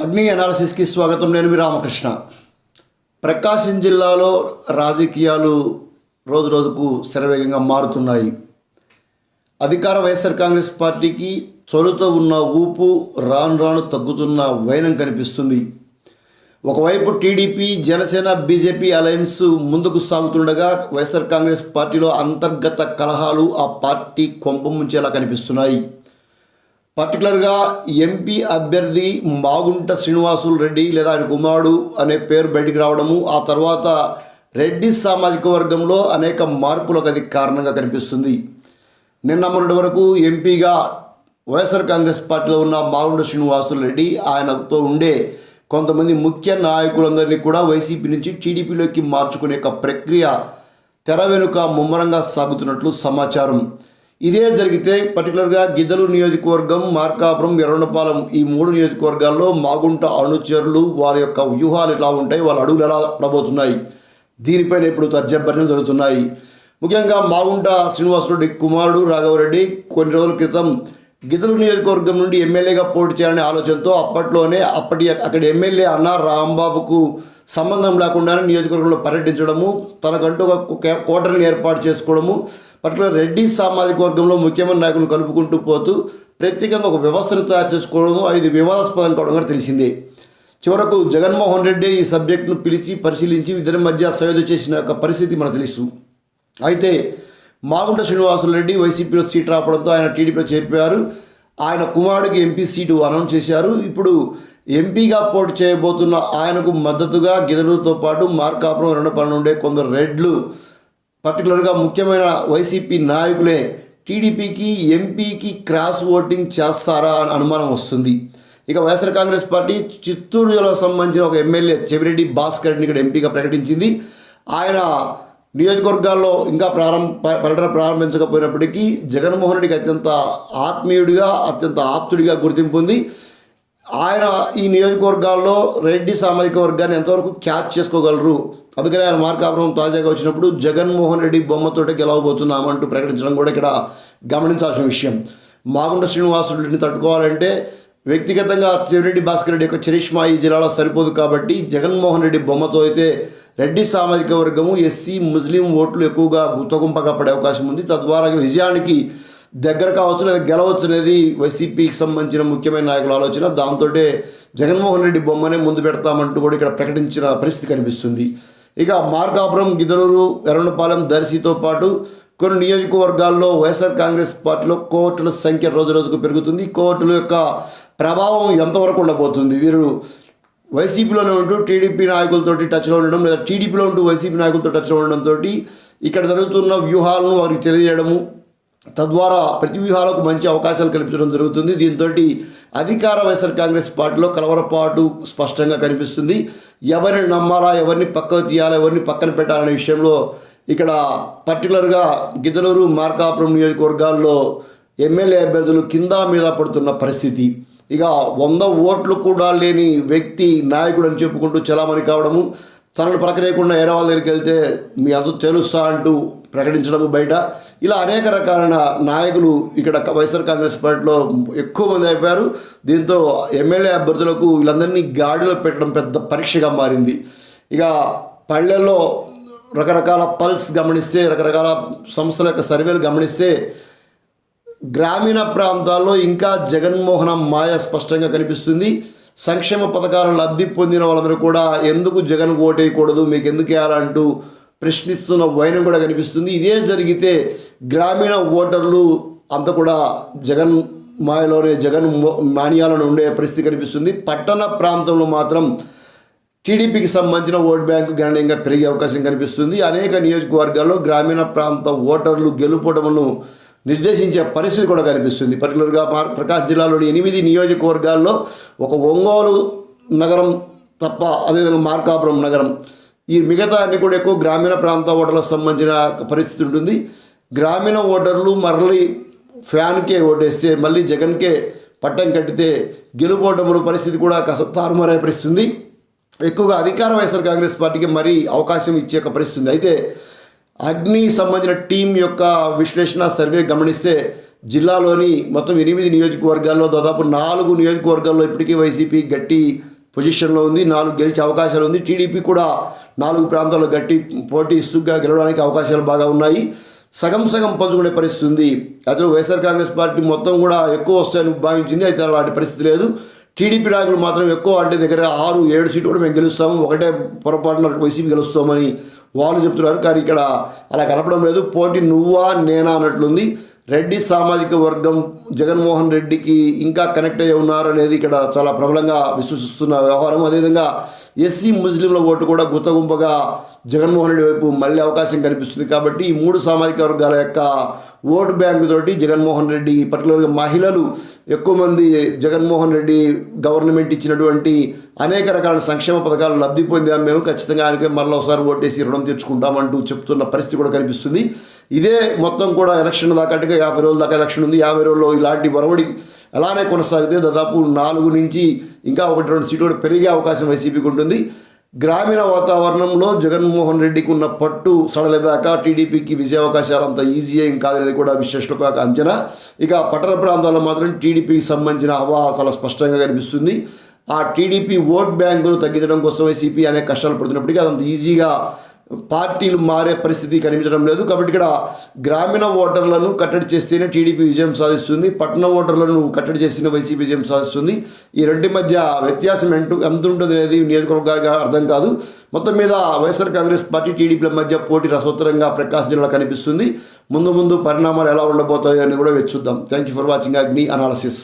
అగ్ని అనాలిసిస్కి స్వాగతం. నేను మీ రామకృష్ణ. ప్రకాశం జిల్లాలో రాజకీయాలు రోజు రోజుకు శరవేగంగా మారుతున్నాయి. అధికార వైఎస్ఆర్ కాంగ్రెస్ పార్టీకి తొలుత ఉన్న ఊపు రాను రాను తగ్గుతున్న వైనం కనిపిస్తుంది. ఒకవైపు టీడీపీ, జనసేన, బీజేపీ అలయన్స్ ముందుకు సాగుతుండగా వైఎస్ఆర్ కాంగ్రెస్ పార్టీలో అంతర్గత కలహాలు ఆ పార్టీ కొంపముంచేలా కనిపిస్తున్నాయి. పర్టికులర్గా ఎంపీ అభ్యర్థి మాగుంట శ్రీనివాసులు రెడ్డి లేదా ఆయన కుమారుడు అనే పేరు బయటికి రావడము, ఆ తర్వాత రెడ్డి సామాజిక వర్గంలో అనేక మార్పులకు అది కారణంగా కనిపిస్తుంది. నిన్న మొన్నటి వరకు ఎంపీగా వైఎస్ఆర్ కాంగ్రెస్ పార్టీలో ఉన్న మాగుంట శ్రీనివాసులు రెడ్డి, ఆయనతో ఉండే కొంతమంది ముఖ్య నాయకులందరినీ కూడా వైసీపీ నుంచి టీడీపీలోకి మార్చుకునే ఒక ప్రక్రియ తెర వెనుక ముమ్మరంగా సాగుతున్నట్లు సమాచారం. ఇదే జరిగితే పర్టికులర్గా గిద్దలు నియోజకవర్గం, మార్కాపురం, ఎర్రగొండపాలెం ఈ 3 నియోజకవర్గాల్లో మాగుంట అనుచరులు వారి యొక్క వ్యూహాలు ఎలా ఉంటాయి, వాళ్ళ అడుగులు ఎలా పడబోతున్నాయి, దీనిపైన ఇప్పుడు తర్జభర్జనలు జరుగుతున్నాయి. ముఖ్యంగా మాగుంట శ్రీనివాసరెడ్డి కుమారుడు రాఘవరెడ్డి కొన్ని రోజుల క్రితం గిద్దలు నియోజకవర్గం నుండి ఎమ్మెల్యేగా పోటీ చేయాలనే ఆలోచనతో అప్పట్లోనే అక్కడి ఎమ్మెల్యే అన్నా రాంబాబుకు సంబంధం లేకుండానే నియోజకవర్గంలో పర్యటించడము, తనకంటూ ఒక కోటరీని ఏర్పాటు చేసుకోవడము, పర్టికులర్ రెడ్డి సామాజిక వర్గంలో ముఖ్యమైన నాయకులను కలుపుకుంటూ పోతూ ప్రత్యేకంగా ఒక వ్యవస్థను తయారు చేసుకోవడము, ఇది వివాదాస్పదం కావడం కూడా తెలిసిందే. చివరకు జగన్మోహన్ రెడ్డి ఈ సబ్జెక్టును పిలిచి పరిశీలించి ఇద్దరి మధ్య సయోధ్య చేసిన ఒక పరిస్థితి మనకు తెలుసు. అయితే మాగుంట శ్రీనివాసులు రెడ్డి వైసీపీలో సీట్ రావడంతో ఆయన టీడీపీలో చేరిపోయారు. ఆయన కుమారుడికి ఎంపీ సీటు అనౌన్స్ చేశారు. ఇప్పుడు ఎంపీగా పోటీ చేయబోతున్న ఆయనకు మద్దతుగా గిద్దలతో పాటు మార్కాపురం, ఎర్రగొండపాలెం నుండే కొందరు రెడ్లు, పర్టికులర్గా ముఖ్యమైన వైసీపీ నాయకులే టీడీపీకి, ఎంపీకి క్రాస్ ఓటింగ్ చేస్తారా అని అనుమానం వస్తుంది. ఇక వైఎస్ఆర్ కాంగ్రెస్ పార్టీ చిత్తూరు జిల్లాకు సంబంధించిన ఒక ఎమ్మెల్యే చెవిరెడ్డి భాస్కర్ రెడ్డిని ఇక్కడ ఎంపీగా ప్రకటించింది. ఆయన నియోజకవర్గాల్లో ఇంకా పర్యటన ప్రారంభించకపోయినప్పటికీ జగన్మోహన్ రెడ్డికి అత్యంత ఆత్మీయుడిగా, అత్యంత ఆప్తుడిగా గుర్తింపు ఉంది. ఆయన ఈ నియోజకవర్గాల్లో రెడ్డి సామాజిక వర్గాన్ని ఎంతవరకు క్యాచ్ చేసుకోగలరు, అందుకని ఆయన మార్కాపురం తాజాగా వచ్చినప్పుడు జగన్మోహన్ రెడ్డి బొమ్మతోటే గెలవబోతున్నామంటూ ప్రకటించడం కూడా ఇక్కడ గమనించాల్సిన విషయం. మాగుంట శ్రీనివాసులు రెడ్డిని తట్టుకోవాలంటే వ్యక్తిగతంగా చెవిరెడ్డి భాస్కర్ రెడ్డి యొక్క చరిష్మా ఈ జిల్లాలో సరిపోదు కాబట్టి జగన్మోహన్ రెడ్డి బొమ్మతో అయితే రెడ్డి సామాజిక వర్గము, ఎస్సీ, ముస్లిం ఓట్లు ఎక్కువగా గుత్తగుంపగా పడే అవకాశం ఉంది. తద్వారా విజయానికి దగ్గర కావచ్చు లేదా గెలవచ్చు అనేది వైసీపీకి సంబంధించిన ముఖ్యమైన నాయకుల ఆలోచన. దాంతో జగన్మోహన్ రెడ్డి బొమ్మనే ముందు పెడతామంటూ కూడా ఇక్కడ ప్రకటించిన పరిస్థితి కనిపిస్తుంది. ఇక మార్కాపురం, గిద్దలూరు, ఎర్రగొండపాలెం, దర్శితో పాటు కొన్ని నియోజకవర్గాల్లో వైఎస్ఆర్ కాంగ్రెస్ పార్టీలో కోర్టుల సంఖ్య రోజు రోజుకు పెరుగుతుంది. కోర్టుల యొక్క ప్రభావం ఎంతవరకు ఉండబోతుంది, వీరు వైసీపీలోనే ఉంటూ టీడీపీ నాయకులతో టచ్లో ఉండడం లేదా టీడీపీలో ఉంటూ వైసీపీ నాయకులతో టచ్లో ఉండడంతో ఇక్కడ జరుగుతున్న వ్యూహాలను వారికి తెలియజేయడము, తద్వారా ప్రతి వ్యూహాలకు మంచి అవకాశాలు కల్పించడం జరుగుతుంది. దీంతో అధికార వైఎస్ఆర్ కాంగ్రెస్ పార్టీలో కలవరపాటు స్పష్టంగా కనిపిస్తుంది. ఎవరిని నమ్మాలా, ఎవరిని పక్కకు తీయాలా, ఎవరిని పక్కన పెట్టాలనే విషయంలో ఇక్కడ పర్టికులర్గా గిద్దలూరు, మార్కాపురం నియోజకవర్గాల్లో ఎమ్మెల్యే అభ్యర్థులు కింద మీద పడుతున్న పరిస్థితి. ఇక 100 ఓట్లు కూడా లేని వ్యక్తి నాయకుడు అని చెప్పుకుంటూ చలామణి కావడము, తనను ప్రకరేయకుండా వేరే వాళ్ళ దగ్గరికి వెళ్తే మీ అంత తెలుస్తా అంటూ ప్రకటించడము బయట, ఇలా అనేక రకాలైన నాయకులు ఇక్కడ వైఎస్ఆర్ కాంగ్రెస్ పార్టీలో ఎక్కువ మంది అయిపోయారు. దీంతో ఎమ్మెల్యే అభ్యర్థులకు వీళ్ళందరినీ గాడిలో పెట్టడం పెద్ద పరీక్షగా మారింది. ఇక పల్లెల్లో రకరకాల పల్స్ గమనిస్తే, రకరకాల సంస్థల యొక్క సర్వేలు గమనిస్తే గ్రామీణ ప్రాంతాల్లో ఇంకా జగన్మోహన మాయ స్పష్టంగా కనిపిస్తుంది. సంక్షేమ పథకాలను లబ్ధి పొందిన వాళ్ళందరూ కూడా ఎందుకు జగన్ ఓటేయకూడదు, మీకు ఎందుకు వేయాలంటూ ప్రశ్నిస్తున్న వైనం కూడా కనిపిస్తుంది. ఇదే జరిగితే గ్రామీణ ఓటర్లు అంతా కూడా జగన్ మాయలోనే, జగన్ మానియాలను ఉండే పరిస్థితి కనిపిస్తుంది. పట్టణ ప్రాంతంలో మాత్రం టీడీపీకి సంబంధించిన ఓట్ బ్యాంకు గణనీయంగా పెరిగే అవకాశం కనిపిస్తుంది. అనేక నియోజకవర్గాల్లో గ్రామీణ ప్రాంత ఓటర్లు గెలుపోవడమును నిర్దేశించే పరిస్థితి కూడా కనిపిస్తుంది. పర్టికులర్గా ప్రకాశం జిల్లాలోని 8 నియోజకవర్గాల్లో ఒక ఒంగోలు నగరం తప్ప, అదేవిధంగా మార్కాపురం నగరం, ఈ మిగతా అన్ని కూడా ఎక్కువ గ్రామీణ ప్రాంత ఓటర్లకు సంబంధించిన పరిస్థితి ఉంటుంది. గ్రామీణ ఓటర్లు మరలి ఫ్యాన్కే ఓటేస్తే మళ్ళీ జగన్కే పట్టం కట్టితే గెలుపోవడం పరిస్థితి కూడా కాస్త తారుమారయ్యే పరిస్థితి. ఎక్కువగా అధికార వైఎస్ఆర్ కాంగ్రెస్ పార్టీకి మరీ అవకాశం ఇచ్చే ఒక పరిస్థితి. అయితే అగ్ని సంబంధించిన టీం యొక్క విశ్లేషణ సర్వే గమనిస్తే జిల్లాలోని మొత్తం 8 నియోజకవర్గాల్లో దాదాపు 4 నియోజకవర్గాల్లో ఇప్పటికీ వైసీపీ గట్టి పొజిషన్లో ఉంది. 4 గెలిచే అవకాశాలు ఉంది. టీడీపీ కూడా 4 ప్రాంతాల్లో గట్టి పోటీ ఇస్తుగా గెలవడానికి అవకాశాలు బాగా ఉన్నాయి. సగం సగం పంచుకునే పరిస్థితి ఉంది. అసలు వైఎస్ఆర్ కాంగ్రెస్ పార్టీ మొత్తం కూడా ఎక్కువ వస్తాయని భావించింది. అయితే అలాంటి పరిస్థితి లేదు. టీడీపీ నాయకులు మాత్రం ఎక్కువ అంటే దగ్గర 6-7 సీట్లు కూడా మేము గెలుస్తాము, ఒకటే పొరపాటున వైసీపీ గెలుస్తామని వాళ్ళు చెప్తున్నారు. కానీ ఇక్కడ అలా కనపడం లేదు. పోటీ నువ్వా నేనా అన్నట్లుంది. రెడ్డి సామాజిక వర్గం జగన్మోహన్ రెడ్డికి ఇంకా కనెక్ట్ అయ్యి ఉన్నారు అనేది ఇక్కడ చాలా ప్రబలంగా విశ్వసిస్తున్న వ్యవహారం. అదేవిధంగా ఎస్సీ ముస్లింల ఓటు కూడా గుత్తగుంపగా జగన్మోహన్ రెడ్డి వైపు మళ్ళీ అవకాశం కనిపిస్తుంది. కాబట్టి ఈ 3 సామాజిక వర్గాల యొక్క ఓటు బ్యాంకు తోటి జగన్మోహన్ రెడ్డి, పర్టికులర్గా మహిళలు ఎక్కువ మంది జగన్మోహన్ రెడ్డి గవర్నమెంట్ ఇచ్చినటువంటి అనేక రకాల సంక్షేమ పథకాలు లబ్ధి పొందాము, మేము ఖచ్చితంగా ఆయనకే మరలా ఒకసారి ఓటేసి రుణం తెచ్చుకుంటామంటూ చెప్తున్న పరిస్థితి కూడా కనిపిస్తుంది. ఇదే మొత్తం కూడా ఎలక్షన్ దాకా, అంటే 50 రోజుల దాకా ఎలక్షన్ ఉంది. 50 రోజుల్లో ఇలాంటి వరవడి అలానే కొనసాగితే దాదాపు 4 నుంచి ఇంకా 1-2 సీట్లు కూడా పెరిగే అవకాశం వైసీపీకి ఉంటుంది. గ్రామీణ వాతావరణంలో జగన్మోహన్ రెడ్డికి ఉన్న పట్టు సడలేదాకా టీడీపీకి విజయ అవకాశాలు అంత ఈజీ ఏం కాదనేది కూడా విశ్లేషకుల యొక్క అంచనా. ఇక పట్టణ ప్రాంతాల్లో మాత్రం టీడీపీకి సంబంధించిన హవా చాలా స్పష్టంగా కనిపిస్తుంది. ఆ టీడీపీ ఓట్ బ్యాంకును తగ్గించడం కోసం వైసీపీ అనేక కష్టాలు పడుతున్నప్పటికీ అదంత ఈజీగా పార్టీలు మారే పరిస్థితి కనిపించడం లేదు. కాబట్టి ఇక్కడ గ్రామీణ ఓటర్లను కట్టడి చేస్తేనే టీడీపీ విజయం సాధిస్తుంది, పట్టణ ఓటర్లను కట్టడి చేస్తేనే వైసీపీ విజయం సాధిస్తుంది. ఈ రెండింటి మధ్య వ్యత్యాసం ఎంత ఉంటుంది అనేది నియోజకవర్గాలుగా అర్థం కాదు. మొత్తం మీద వైఎస్ఆర్ కాంగ్రెస్ పార్టీ టీడీపీల మధ్య పోటీ రసవత్తరంగా ప్రకాశం జిల్లాలో కనిపిస్తుంది. ముందు పరిణామాలు ఎలా ఉండబోతాయో అని కూడా వేచి చూద్దాం. థ్యాంక్ యూ ఫర్ వాచింగ్ అగ్ని అనాలసిస్.